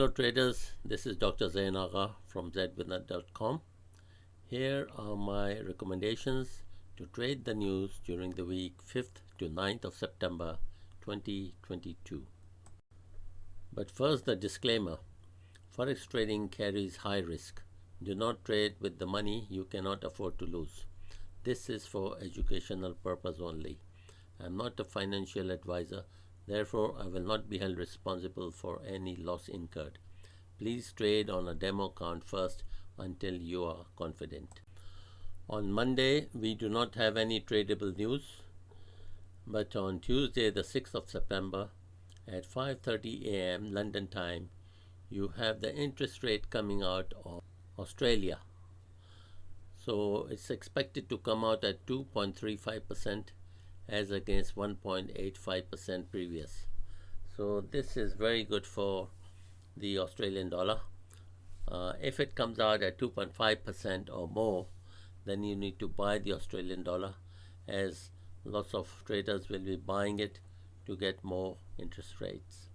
Hello traders, this is Dr. Zain Agha from zwinner.com. Here are my recommendations to trade the news during the week 5th to 9th of September 2022. But first, the disclaimer. Forex trading carries high risk. Do not trade with the money you cannot afford to lose. This is for educational purpose only. I am not a financial advisor. Therefore, I will not be held responsible for any loss incurred. Please trade on a demo account first until you are confident. On Monday, we do not have any tradable news, but on Tuesday, the 6th of September, at 5:30 a.m. London time, you have the interest rate coming out of Australia. So it's expected to come out at 2.35% as against 1.85% previous. So this is very good for the Australian dollar. If it comes out at 2.5% or more, then you need to buy the Australian dollar, as lots of traders will be buying it to get more interest rates.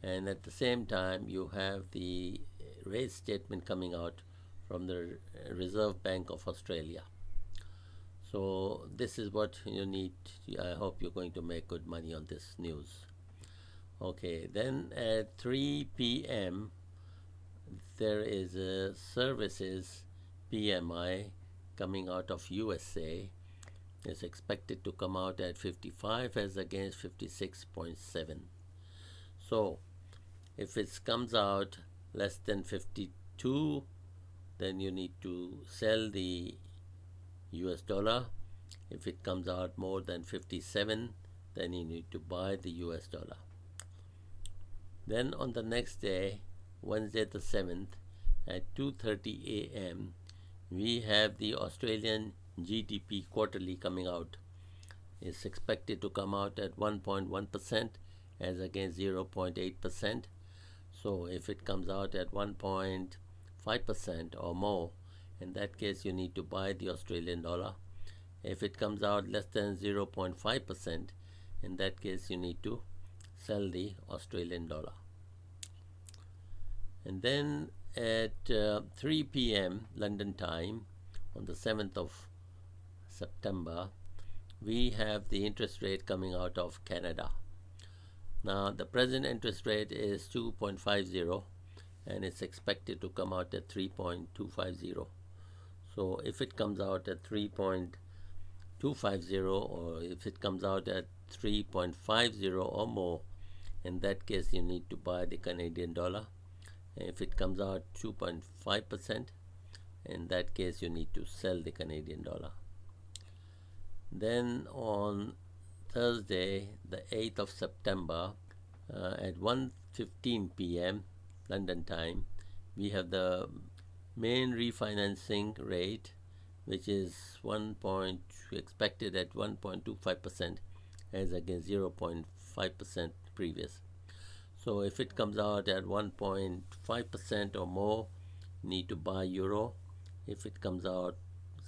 And at the same time, you have the rate statement coming out from the Reserve Bank of Australia. So this is what you need. I hope you're going to make good money on this news. Okay, then at 3 p.m. there is a services PMI coming out of USA. It's expected to come out at 55 as against 56.7. So if it comes out less than 52, then you need to sell the US dollar. If it comes out more than 57, then you need to buy the US dollar. Then on the next day, Wednesday the 7th, at 2:30 a.m., we have the Australian GDP quarterly coming out. It's expected to come out at 1.1% as against 0.8%. So if it comes out at 1.5% or more, in that case you need to buy the Australian dollar. If it comes out less than 0.5%, in that case you need to sell the Australian dollar. And then at 3 p.m. London time on the 7th of September, we have the interest rate coming out of Canada. Now the present interest rate is 2.50 and it's expected to come out at 3.250. So if it comes out at 3.250 or if it comes out at 3.50 or more, in that case you need to buy the Canadian dollar. If it comes out 2.5%, in that case you need to sell the Canadian dollar. Then on Thursday, the 8th of September, at 1:15 p.m. London time, we have the main refinancing rate, which is expected at 1.25% as against 0.5% previous. So if it comes out at 1.5% or more, you need to buy euro. If it comes out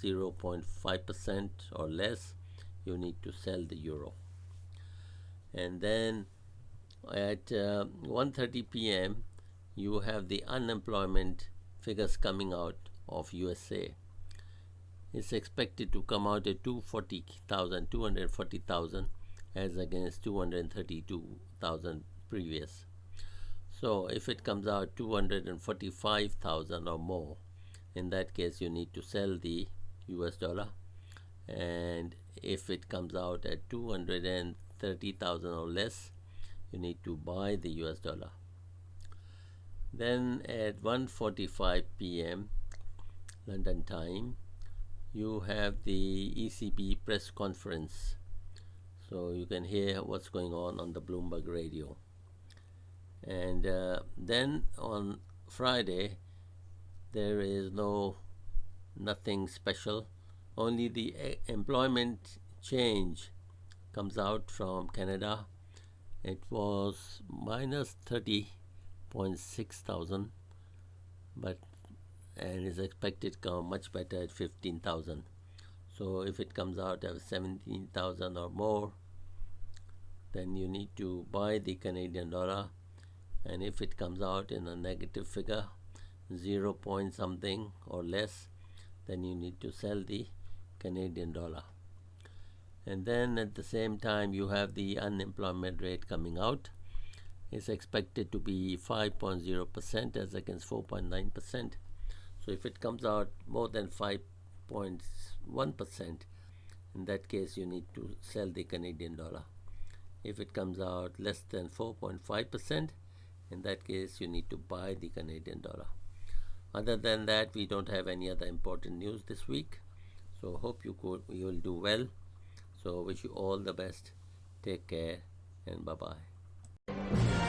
0.5% or less, you need to sell the euro. And then at 1:30 p.m. you have the unemployment figures coming out of USA. It's expected to come out at 240,000 as against 232,000 previous. So if it comes out 245,000 or more, in that case you need to sell the US dollar. And if it comes out at 230,000 or less, you need to buy the US dollar. Then at 1:45 p.m. London time, you have the ECB press conference. So you can hear what's going on the Bloomberg radio. And then on Friday, there is nothing special. Only the employment change comes out from Canada. It was minus 30.6 thousand, and is expected to come much better at 15,000. So if it comes out at 17,000 or more, then you need to buy the Canadian dollar. and if it comes out in a negative figure, 0 point something or less, then you need to sell the Canadian dollar. And then at the same time, you have the unemployment rate coming out. It's expected to be 5.0% as against 4.9%. So if it comes out more than 5.1%, in that case you need to sell the Canadian dollar. If it comes out less than 4.5%, in that case you need to buy the Canadian dollar. Other than that, we don't have any other important news this week. So hope you will do well. So wish you all the best. Take care and bye-bye.